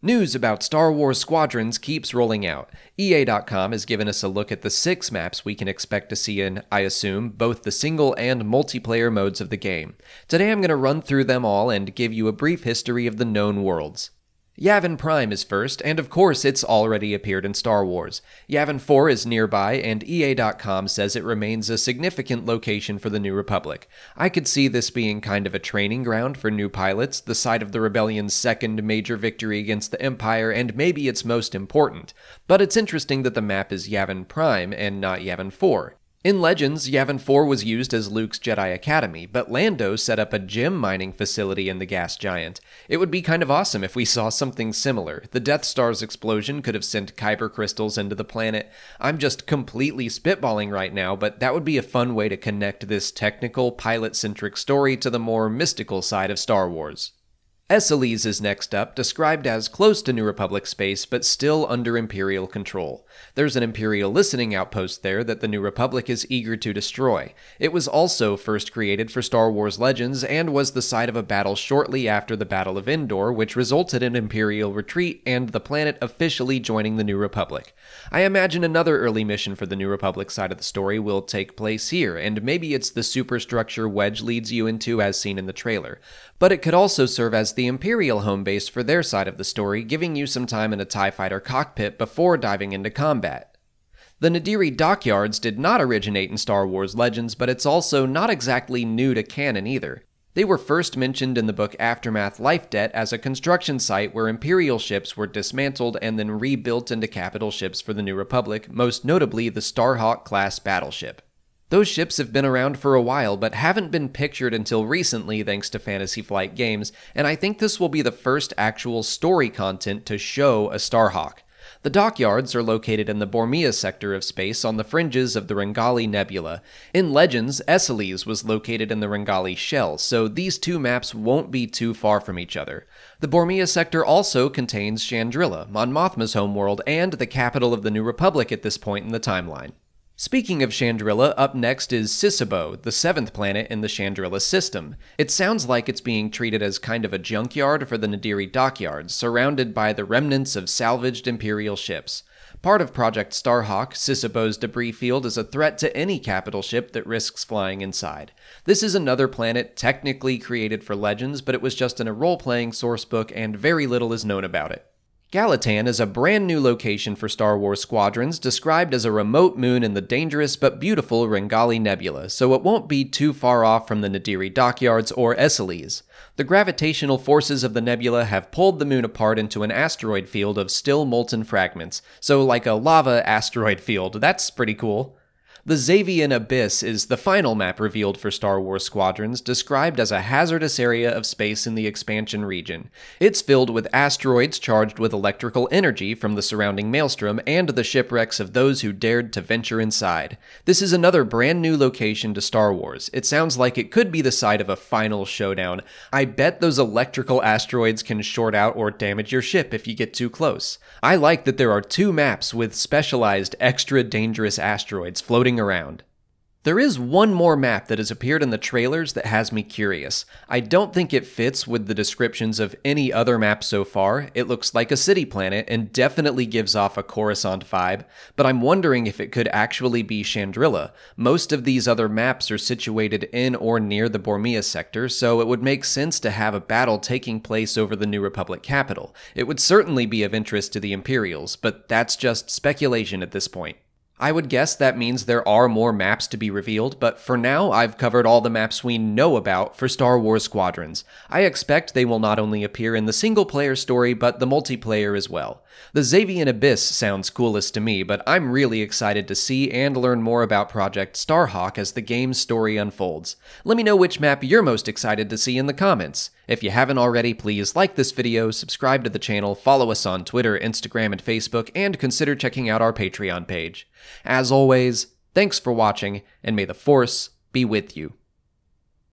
News about Star Wars Squadrons keeps rolling out. EA.com has given us a look at the 6 maps we can expect to see in, I assume, both the single and multiplayer modes of the game. Today I'm going to run through them all and give you a brief history of the known worlds. Yavin Prime is first, and of course it's already appeared in Star Wars. Yavin 4 is nearby, and EA.com says it remains a significant location for the New Republic. I could see this being kind of a training ground for new pilots, the site of the Rebellion's second major victory against the Empire, and maybe its most important. But it's interesting that the map is Yavin Prime and not Yavin 4. In Legends, Yavin 4 was used as Luke's Jedi Academy, but Lando set up a gem mining facility in the gas giant. It would be kind of awesome if we saw something similar. The Death Star's explosion could have sent kyber crystals into the planet. I'm just completely spitballing right now, but that would be a fun way to connect this technical, pilot-centric story to the more mystical side of Star Wars. Esseles is next up, described as close to New Republic space, but still under Imperial control. There's an Imperial listening outpost there that the New Republic is eager to destroy. It was also first created for Star Wars Legends, and was the site of a battle shortly after the Battle of Endor, which resulted in Imperial retreat and the planet officially joining the New Republic. I imagine another early mission for the New Republic side of the story will take place here, and maybe it's the superstructure Wedge leads you into as seen in the trailer. But it could also serve as the Imperial home base for their side of the story, giving you some time in a TIE fighter cockpit before diving into combat. The Nadira Dockyards did not originate in Star Wars Legends, but it's also not exactly new to canon either. They were first mentioned in the book Aftermath Life Debt as a construction site where Imperial ships were dismantled and then rebuilt into capital ships for the New Republic, most notably the Starhawk-class battleship. Those ships have been around for a while, but haven't been pictured until recently thanks to Fantasy Flight Games, and I think this will be the first actual story content to show a Starhawk. The dockyards are located in the Bormia sector of space on the fringes of the Rengali Nebula. In Legends, Esseles was located in the Rengali shell, so these two maps won't be too far from each other. The Bormia sector also contains Chandrila, Mon Mothma's homeworld, and the capital of the New Republic at this point in the timeline. Speaking of Chandrila, up next is Sasebo, the 7th planet in the Chandrila system. It sounds like it's being treated as kind of a junkyard for the Nadira Dockyards, surrounded by the remnants of salvaged Imperial ships. Part of Project Starhawk, Sasebo's debris field is a threat to any capital ship that risks flying inside. This is another planet technically created for Legends, but it was just in a role-playing sourcebook and very little is known about it. Galatan is a brand new location for Star Wars Squadrons, described as a remote moon in the dangerous but beautiful Rengali Nebula, so it won't be too far off from the Nadira Dockyards or Esseles. The gravitational forces of the nebula have pulled the moon apart into an asteroid field of still molten fragments, so like a lava asteroid field. That's pretty cool. The Zaevion Abyss is the final map revealed for Star Wars Squadrons, described as a hazardous area of space in the expansion region. It's filled with asteroids charged with electrical energy from the surrounding maelstrom and the shipwrecks of those who dared to venture inside. This is another brand new location to Star Wars. It sounds like it could be the site of a final showdown. I bet those electrical asteroids can short out or damage your ship if you get too close. I like that there are 2 maps with specialized extra dangerous asteroids floating around. There is one more map that has appeared in the trailers that has me curious. I don't think it fits with the descriptions of any other map so far. It looks like a city planet and definitely gives off a Coruscant vibe, but I'm wondering if it could actually be Chandrila. Most of these other maps are situated in or near the Bormia sector, so it would make sense to have a battle taking place over the New Republic capital. It would certainly be of interest to the Imperials, but that's just speculation at this point. I would guess that means there are more maps to be revealed, but for now I've covered all the maps we know about for Star Wars Squadrons. I expect they will not only appear in the single-player story, but the multiplayer as well. The Zaevion Abyss sounds coolest to me, but I'm really excited to see and learn more about Project Starhawk as the game's story unfolds. Let me know which map you're most excited to see in the comments. If you haven't already, please like this video, subscribe to the channel, follow us on Twitter, Instagram, and Facebook, and consider checking out our Patreon page. As always, thanks for watching, and may the Force be with you.